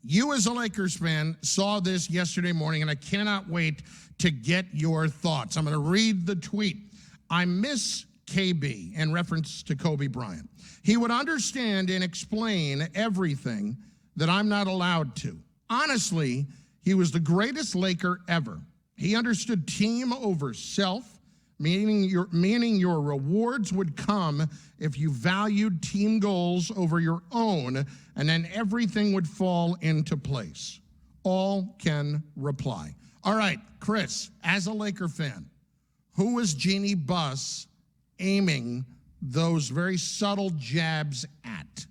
You as a Lakers fan saw this yesterday morning, and I cannot wait to get your thoughts. I'm going to read the tweet. I miss KB in reference to Kobe Bryant. He would understand and explain everything that I'm not allowed to. Honestly, he was the greatest Laker ever. He understood team over self, meaning your rewards would come if you valued team goals over your own, and then everything would fall into place. All can reply. All right, Chris, as a Laker fan, who was Jeanie Buss aiming those very subtle jabs at?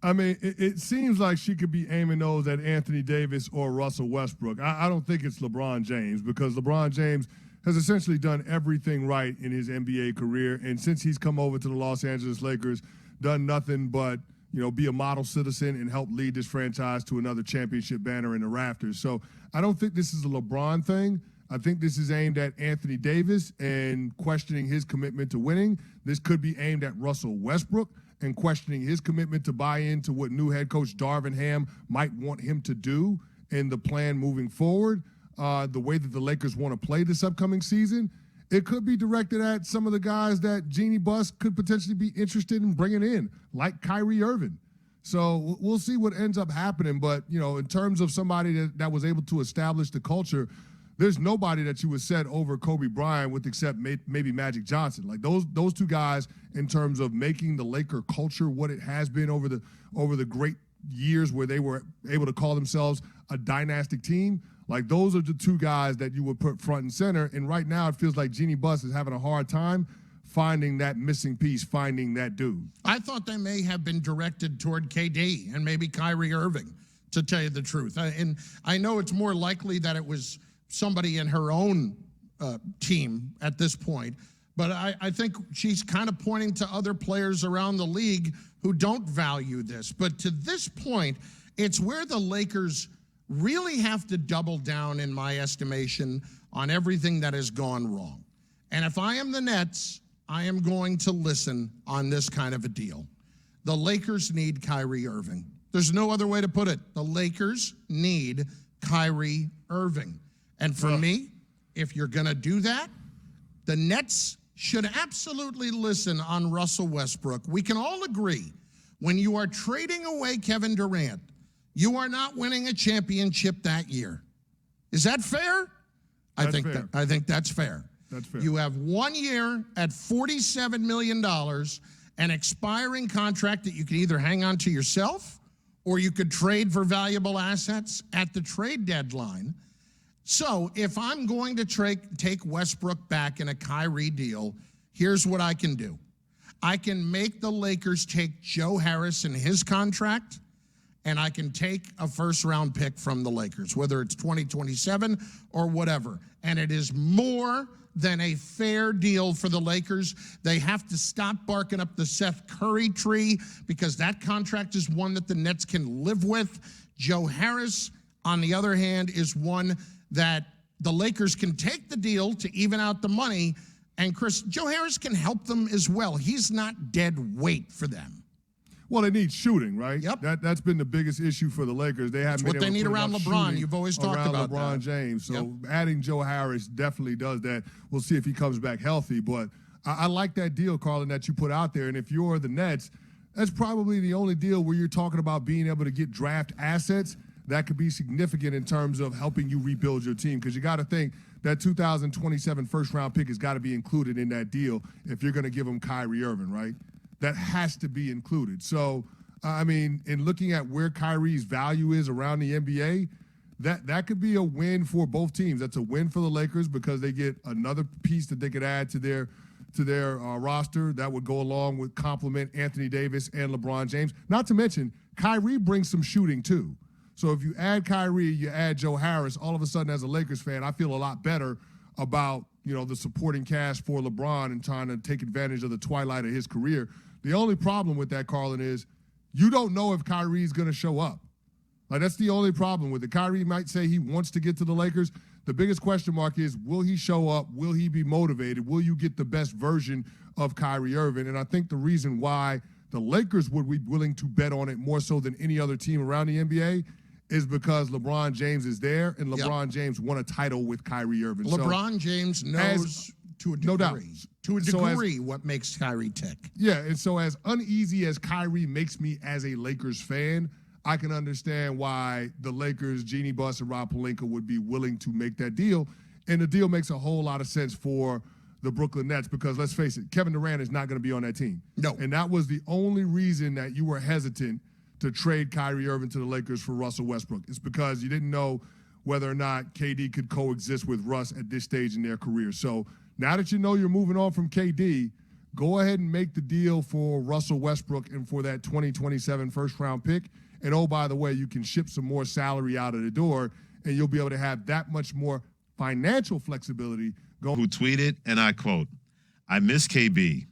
I mean, it seems like she could be aiming those at Anthony Davis or Russell Westbrook. I don't think it's LeBron James, because LeBron James has essentially done everything right in his NBA career, and since he's come over to the Los Angeles Lakers, done nothing but, be a model citizen and help lead this franchise to another championship banner in the rafters. So I don't think this is a LeBron thing. I think this is aimed at Anthony Davis and questioning his commitment to winning. This could be aimed at Russell Westbrook and questioning his commitment to buy into what new head coach Darvin Ham might want him to do in the plan moving forward, the way that the Lakers want to play this upcoming season. It could be directed at some of the guys that Jeanie Buss could potentially be interested in bringing in, like Kyrie Irving. So we'll see what ends up happening. But, in terms of somebody that was able to establish the culture, there's nobody that you would set over Kobe Bryant with except maybe Magic Johnson. Like those two guys, in terms of making the Laker culture what it has been over the great years where they were able to call themselves a dynastic team. Like, those are the two guys that you would put front and center. And right now it feels like Jeanie Buss is having a hard time finding that missing piece, finding that dude. I thought they may have been directed toward KD and maybe Kyrie Irving, to tell you the truth. And I know it's more likely that it was somebody in her own team at this point, but I think she's kind of pointing to other players around the league who don't value this. But to this point, it's where the Lakers really have to double down, in my estimation, on everything that has gone wrong. And if I am the Nets, I am going to listen on this kind of a deal. The Lakers need Kyrie Irving. There's no other way to put it. The Lakers need Kyrie Irving. And for me, if you're going to do that, the Nets should absolutely listen on Russell Westbrook. We can all agree, when you are trading away Kevin Durant, you are not winning a championship that year. Is that fair? I think that's fair. That's fair. You have 1 year at $47 million, an expiring contract that you can either hang on to yourself or you could trade for valuable assets at the trade deadline. So if I'm going to take Westbrook back in a Kyrie deal, here's what I can do. I can make the Lakers take Joe Harris in his contract, and I can take a first-round pick from the Lakers, whether it's 2027 or whatever. And it is more than a fair deal for the Lakers. They have to stop barking up the Seth Curry tree, because that contract is one that the Nets can live with. Joe Harris, on the other hand, is one that the Lakers can take the deal to even out the money. And Chris, Joe Harris can help them as well. He's not dead weight for them. Well, they need shooting, right? Yep. That's been the biggest issue for the Lakers. They haven't been what they need around LeBron. You've always talked about LeBron that. James. So adding Joe Harris definitely does that. We'll see if he comes back healthy. But I like that deal, Carlin, that you put out there. And if you're the Nets, that's probably the only deal where you're talking about being able to get draft assets that could be significant in terms of helping you rebuild your team. Because you got to think that 2027 first-round pick has got to be included in that deal if you're going to give them Kyrie Irving, right? That has to be included. So, I mean, in looking at where Kyrie's value is around the NBA, that could be a win for both teams. That's a win for the Lakers because they get another piece that they could add to their roster that would go along with complement Anthony Davis and LeBron James. Not to mention, Kyrie brings some shooting too. So if you add Kyrie, you add Joe Harris, all of a sudden as a Lakers fan, I feel a lot better about, the supporting cast for LeBron and trying to take advantage of the twilight of his career. The only problem with that, Carlin, is you don't know if Kyrie's going to show up. Like, that's the only problem with it. Kyrie might say he wants to get to the Lakers. The biggest question mark is, will he show up? Will he be motivated? Will you get the best version of Kyrie Irving? And I think the reason why the Lakers would be willing to bet on it more so than any other team around the NBA is because LeBron James is there, and LeBron James won a title with Kyrie Irving. LeBron James knows to a degree, no doubt. to a degree what makes Kyrie tick. Yeah, and so as uneasy as Kyrie makes me as a Lakers fan, I can understand why the Lakers, Jeanie Buss and Rob Pelinka would be willing to make that deal. And the deal makes a whole lot of sense for the Brooklyn Nets because, let's face it, Kevin Durant is not going to be on that team. No. And that was the only reason that you were hesitant to trade Kyrie Irving to the Lakers for Russell Westbrook. It's because you didn't know whether or not KD could coexist with Russ at this stage in their career. So now that you know you're moving on from KD, go ahead and make the deal for Russell Westbrook and for that 2027 first-round pick. And, oh, by the way, you can ship some more salary out of the door, and you'll be able to have that much more financial flexibility. Who tweeted, and I quote, "I miss KB.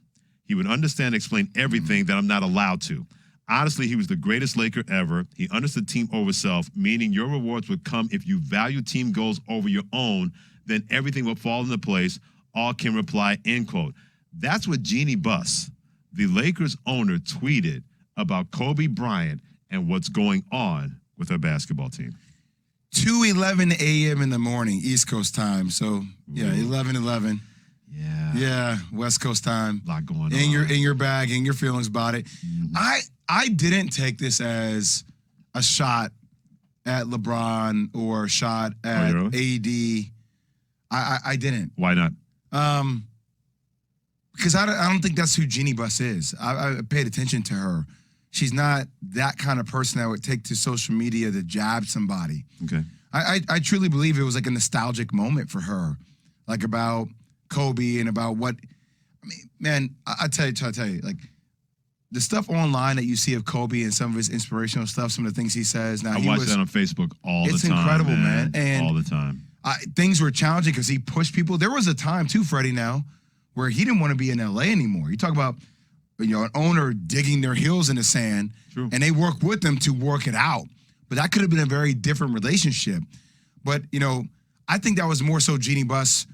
He would understand and explain everything that I'm not allowed to. Honestly, he was the greatest Laker ever. He understood team over self, meaning your rewards would come if you value team goals over your own, then everything will fall into place. All can reply," end quote. That's what Jeanie Buss, the Lakers owner, tweeted about Kobe Bryant and what's going on with her basketball team. 2:11 a.m. in the morning, East Coast time. So, yeah, 11:11. Yeah. Yeah, West Coast time. A lot going on. In your bag, in your feelings about it. I didn't take this as a shot at LeBron or a shot at AD. I didn't. Why not? Because I don't think that's who Jeanie Buss is. I paid attention to her. She's not that kind of person that would take to social media to jab somebody. Okay. I truly believe it was like a nostalgic moment for her, like about Kobe and about what. I mean, man, I tell you, like the stuff online that you see of Kobe and some of his inspirational stuff, some of the things he says. Now I watch that on Facebook all the time. It's incredible, man. And all the time. Things were challenging because he pushed people. There was a time too, Freddie, now, where he didn't want to be in LA anymore. You talk about, an owner digging their heels in the sand, True. And they work with them to work it out. But that could have been a very different relationship. But, I think that was more so Jeanie Buss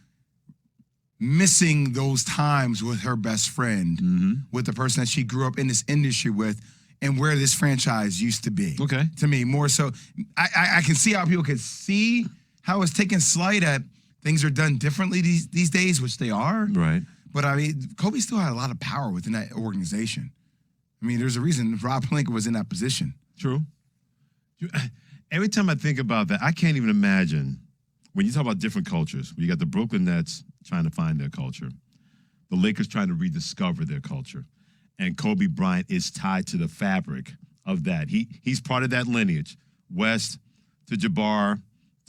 missing those times with her best friend, with the person that she grew up in this industry with, and where this franchise used to be. Okay. To me, more so. I can see how people could see how it's taking slight at things are done differently these days, which they are. Right. But, Kobe still had a lot of power within that organization. There's a reason Rob Pelinka was in that position. True. Every time I think about that, I can't even imagine when you talk about different cultures. You got the Brooklyn Nets trying to find their culture, the Lakers trying to rediscover their culture, and Kobe Bryant is tied to the fabric of that. He's part of that lineage, West to Jabbar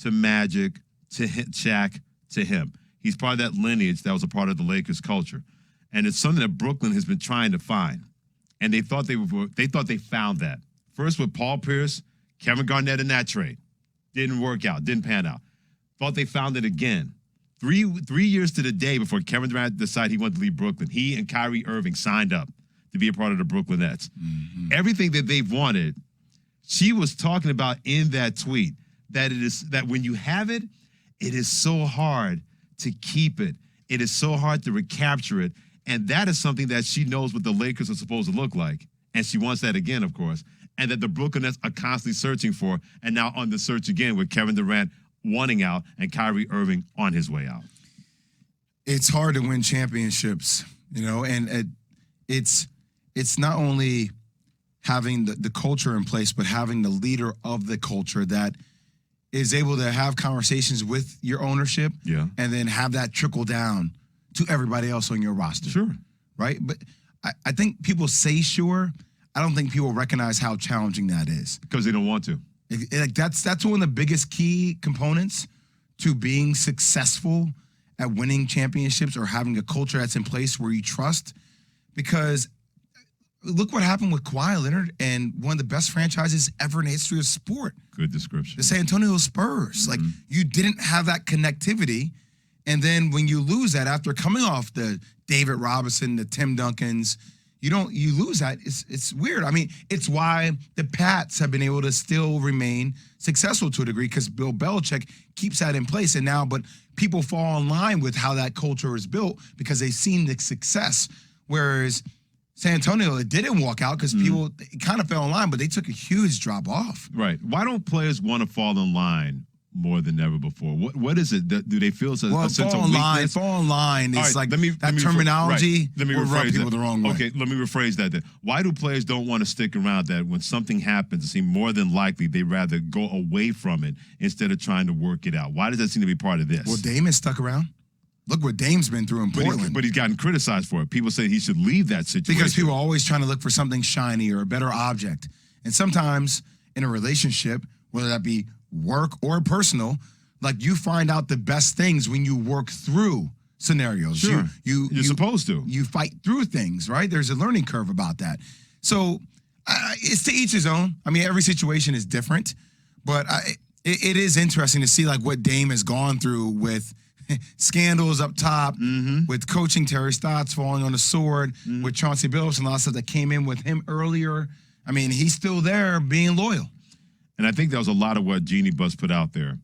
to Magic to Shaq to him. He's part of that lineage that was a part of the Lakers culture, and it's something that Brooklyn has been trying to find. And they thought they found that. First with Paul Pierce, Kevin Garnett in that trade. Didn't work out, didn't pan out. Thought they found it again. Three years to the day before Kevin Durant decided he wanted to leave Brooklyn, he and Kyrie Irving signed up to be a part of the Brooklyn Nets. Mm-hmm. Everything that they've wanted, she was talking about in that tweet, that when you have it, it is so hard to keep it. It is so hard to recapture it. And that is something that she knows what the Lakers are supposed to look like. And she wants that again, of course. And that the Brooklyn Nets are constantly searching for, and now on the search again with Kevin Durant wanting out and Kyrie Irving on his way out. It's hard to win championships, and it's not only having the culture in place, but having the leader of the culture that is able to have conversations with your ownership, and then have that trickle down to everybody else on your roster. Sure. Right? But I think people say sure. I don't think people recognize how challenging that is. Because they don't want to. That's one of the biggest key components to being successful at winning championships or having a culture that's in place where you trust. Because look what happened with Kawhi Leonard and one of the best franchises ever in the history of sport. Good description. The San Antonio Spurs. Like, you didn't have that connectivity. And then when you lose that after coming off the David Robinson, the Tim Duncans, you lose that. It's weird. It's why the Pats have been able to still remain successful to a degree because Bill Belichick keeps that in place. And now, but people fall in line with how that culture is built because they've seen the success. Whereas San Antonio, it didn't walk out because people kind of fell in line, but they took a huge drop off. Right. Why don't players want to fall in line more than ever before? What is it? Do they feel a sense of weakness? Fall in line is All right, that terminology Let me will rub rephrase people that. the wrong way. Okay, let me rephrase that then. Why do players don't want to stick around that when something happens, it seems more than likely they'd rather go away from it instead of trying to work it out? Why does that seem to be part of this? Well, Dame has stuck around. Look what Dame's been through in Portland. But he's gotten criticized for it. People say he should leave that situation. Because people are always trying to look for something shiny or a better object. And sometimes in a relationship, whether that be work or personal, like you find out the best things when you work through scenarios. Sure. You're supposed to. You fight through things, right? There's a learning curve about that. So it's to each his own. I mean, every situation is different. But it is interesting to see like what Dame has gone through with scandals up top, with coaching Terry Stotts falling on the sword, with Chauncey Billups and a lot of stuff that came in with him earlier. I mean, he's still there being loyal. And I think that was a lot of what Jeanie Buss put out there,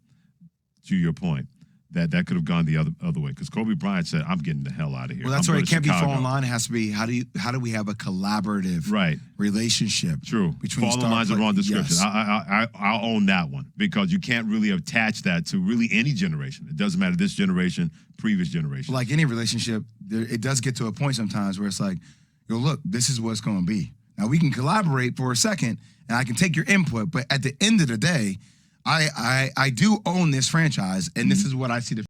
to your point, that could have gone the other way. Because Kobe Bryant said, I'm getting the hell out of here. Well, that's why it can't be fall in line. It has to be, how do we have a collaborative relationship? True. Between fall in line's the wrong description. Yes. I'll own that one, because you can't really attach that to really any generation. It doesn't matter this generation, previous generation. Like any relationship, it does get to a point sometimes where it's like, yo, look, this is what it's going to be. Now, we can collaborate for a second, and I can take your input, but at the end of the day, I do own this franchise, and this is what I see the